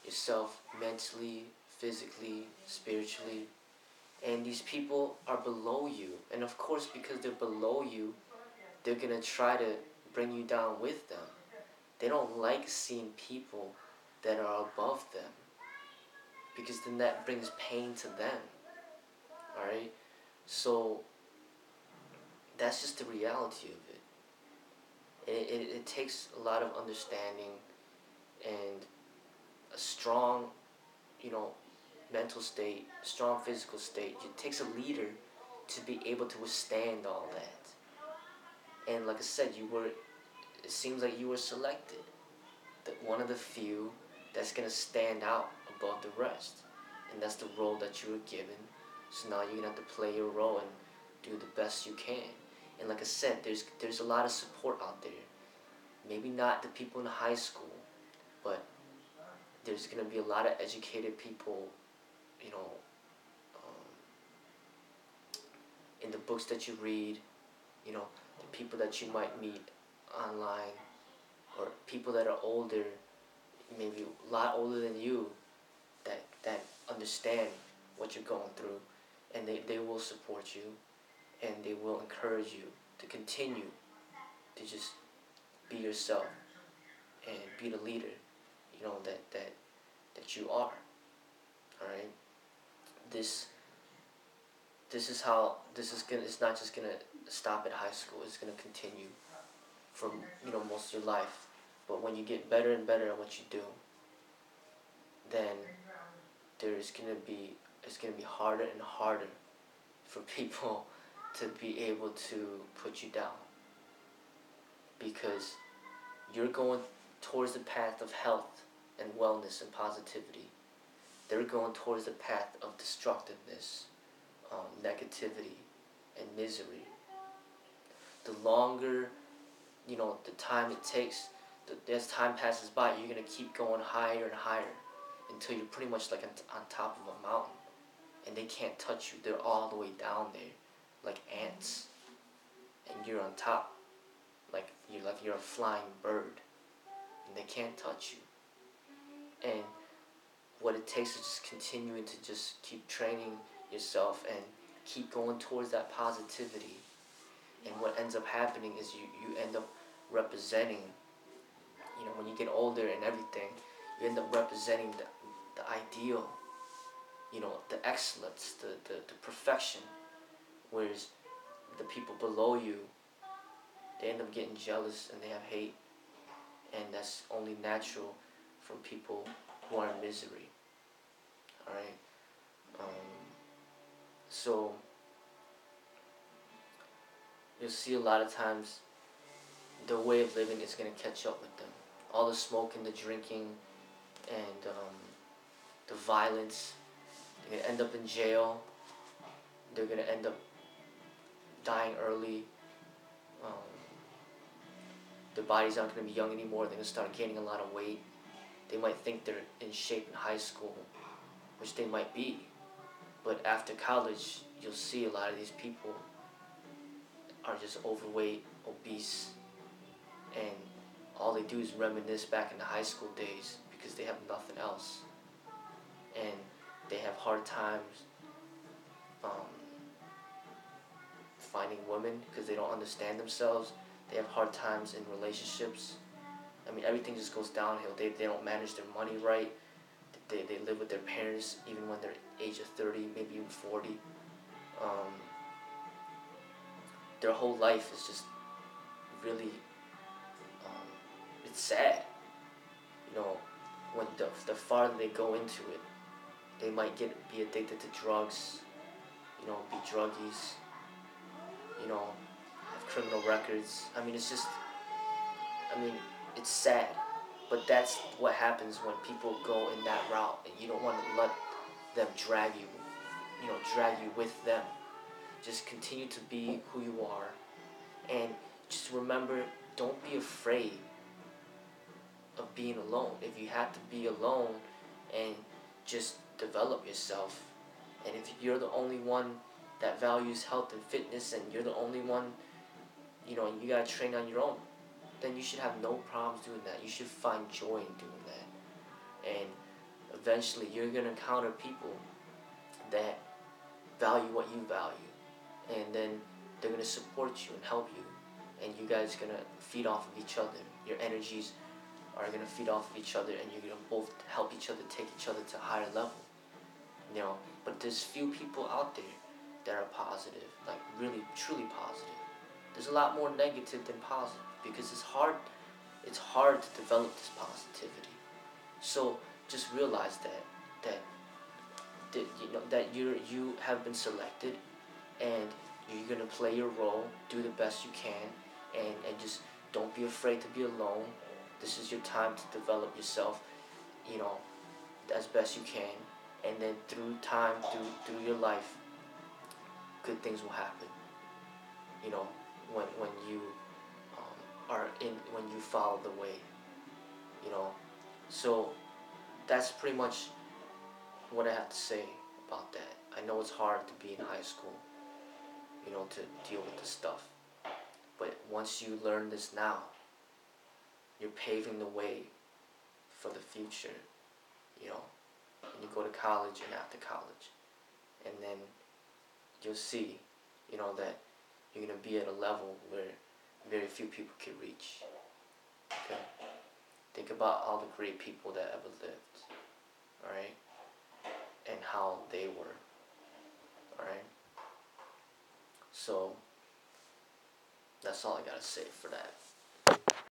yourself mentally, physically, spiritually. And these people are below you. And of course, because they're below you, they're going to try to bring you down with them. They don't like seeing people that are above them, because then that brings pain to them. Alright? So that's just the reality of it. It takes a lot of understanding and a strong, you know, mental state, strong physical state. It takes a leader to be able to withstand all that. And like I said, it seems like you were selected. That one of the few that's going to stand out above the rest. And that's the role that you were given. So now you're going to have to play your role and do the best you can. And like I said, there's a lot of support out there. Maybe not the people in high school, but there's going to be a lot of educated people, you know, in the books that you read, you know, the people that you might meet online, or people that are older, maybe a lot older than you, that understand what you're going through, and they will support you, and they will encourage you to continue to just be yourself and be the leader, you know, that you are. All right. This is how this is gonna. It's not just gonna stop at high school. It's gonna continue for, you know, most of your life. But when you get better and better at what you do, then it's gonna be harder and harder for people to be able to put you down, because you're going towards the path of health and wellness and positivity. They're going towards the path of destructiveness, negativity, and misery. The longer, you know, the time it takes, as time passes by, you're going to keep going higher and higher until you're pretty much like on top of a mountain. And they can't touch you. They're all the way down there, like ants. And you're on top, like you're a flying bird. And they can't touch you. And what it takes is just continuing to just keep training yourself and keep going towards that positivity. And what ends up happening is you end up representing, you know, when you get older and everything, you end up representing the ideal, you know, the excellence, the perfection. Whereas the people below you, they end up getting jealous and they have hate. And that's only natural from people who are in misery. Alright? So, you'll see a lot of times their way of living is going to catch up with them. All the smoking, the drinking, and the violence. They're going to end up in jail. They're going to end up dying early. Their bodies aren't going to be young anymore. They're going to start gaining a lot of weight. They might think they're in shape in high school, which they might be. But after college, you'll see a lot of these people are just overweight, obese, and all they do is reminisce back in the high school days because they have nothing else. And they have hard times finding women because they don't understand themselves. They have hard times in relationships. I mean, everything just goes downhill. They don't manage their money right. They live with their parents even when they're age of 30, maybe even 40. Their whole life is just really, it's sad. You know, when the farther they go into it, they might be addicted to drugs, you know, be druggies, you know, have criminal records. I mean, it's sad. But that's what happens when people go in that route, and you don't want to let them drag you with them. Just continue to be who you are, and just remember, don't be afraid of being alone. If you have to be alone and just develop yourself, and if you're the only one that values health and fitness, and you're the only one, you know, and you gotta train on your own, then you should have no problems doing that. You should find joy in doing that. And eventually you're gonna encounter people that value what you value, and then they're gonna support you and help you, and you guys gonna feed off of each other. Your energies are gonna feed off of each other, and you're gonna both help each other take each other to a higher level. You know, but there's few people out there that are positive, like really truly positive. There's a lot more negative than positive because it's hard to develop this positivity. So just realize that that you have been selected, and you're gonna play your role, do the best you can, and just don't be afraid to be alone. This is your time to develop yourself, you know, as best you can, and then through time, through your life, good things will happen. You know, when you when you follow the way. You know, so that's pretty much what I have to say about that. I know it's hard to be in high school, you know, to deal with this stuff. But once you learn this now, you're paving the way for the future, you know, when you go to college and after college. And then you'll see, you know, that you're going to be at a level where very few people can reach. Okay? Think about all the great people that ever lived, alright? And how they were, alright? So, that's all I gotta say for that.